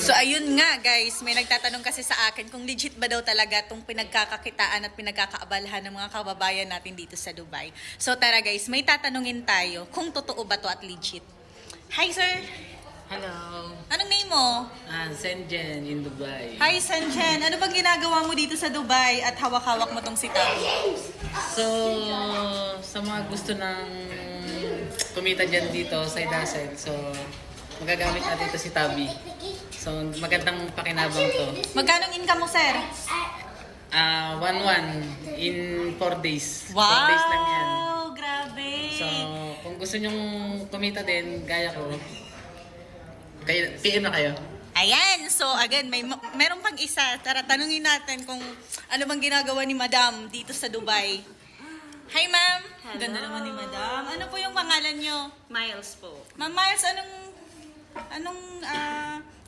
So ayun nga guys, may nagtatanong kasi sa akin kung legit ba daw talaga itong pinagkakakitaan at pinagkakaabalahan ng mga kababayan natin dito sa Dubai. So tara guys, may tatanungin tayo kung totoo ba to at legit. Hi sir! Hello. Anong name mo? Senjen in Dubai. Hi Sanchen! Ano bang ginagawa mo dito sa Dubai at hawak-hawak mo tong sitaw? So, sa mga gusto ng kumita dyan dito sa Idasel, so magagamit natin ito si Tabi. So, magandang pakinabang to. Magkano income mo sir? 1-1 in 4 days. Wow! 4 days lang yan. Grabe! So, kung gusto nyong kumita din, gaya ko, kayo, PM na kayo. Ayan, so again, meron pang isa. Tara, tanungin natin kung ano bang ginagawa ni Madam dito sa Dubai. Hi ma'am! Hello. Ganda naman ni Madam. Ano po yung pangalan nyo? Miles po. Ma'am Miles, anong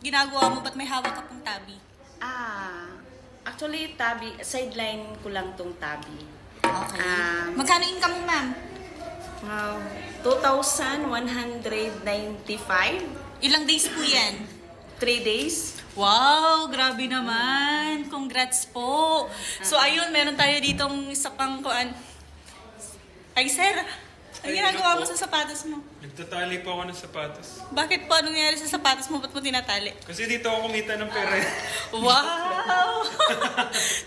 ginagawa mo? Ba't may hawak ka pong tabi? Actually, tabi, sideline ko lang tong tabi. Okay. Magkano income mo ma'am? 2,195. Ilang days po yan? 3 days. Wow, grabe naman. Congrats po. So ayun, meron tayo ditong isa pang kuan. Ay sir, ang ginagawa mo sa sapatos mo? Nagtatali po ako ng sapatos. Bakit po? Anong nangyari sa sapatos mo? Ba't mo tinatali? Kasi dito ako kumita ng pera. Wow!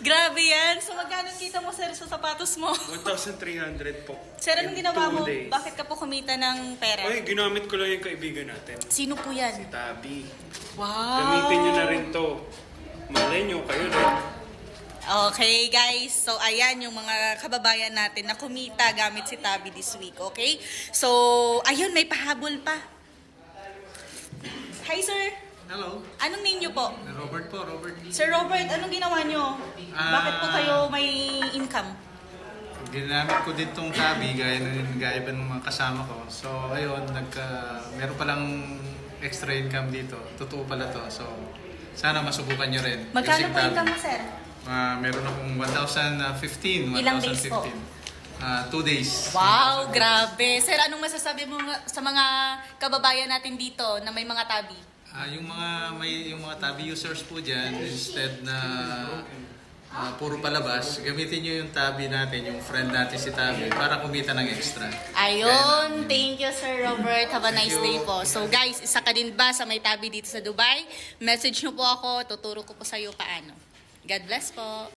Grabe yan. So magkano kita mo sir sa sapatos mo? 1,300 po. Sir, anong In ginawa 2 mo? days. Bakit ka po kumita ng pera? Oy, ginamit ko lang yung kaibigan natin. Sino po yan? Tabi. Wow! Gamitin nyo na rin to. Malay nyo, kayo rin. Okay guys, so ayan yung mga kababayan natin na kumita gamit si Tabi this week, okay? So, ayun, may pahabol pa. Hi sir! Hello, Anong name niyo po? Robert po, Robert Lee. Sir Robert, anong ginawa niyo? Bakit po kayo may income? Ginamit ko din tong tabi gaya ba ng mga kasama ko. So ayun, meron palang extra income dito. Totoo pala to. So sana masubukan nyo rin. Magkano Using po tabi. income mo sir? Meron akong 1,015. Ilang days po? 2 days. Wow, grabe. Sir, anong masasabi mo sa mga kababayan natin dito na may mga tabi? Yung mga tabi users po dyan, instead na puro palabas, gamitin nyo yung tabi natin, yung friend natin si Tabi, para kumita ng extra. Ayun, thank you Sir Robert. Have a Thank nice you. day po. So guys, isa ka din ba sa may tabi dito sa Dubai? Message nyo po ako, tuturo ko po sa iyo paano. God bless po.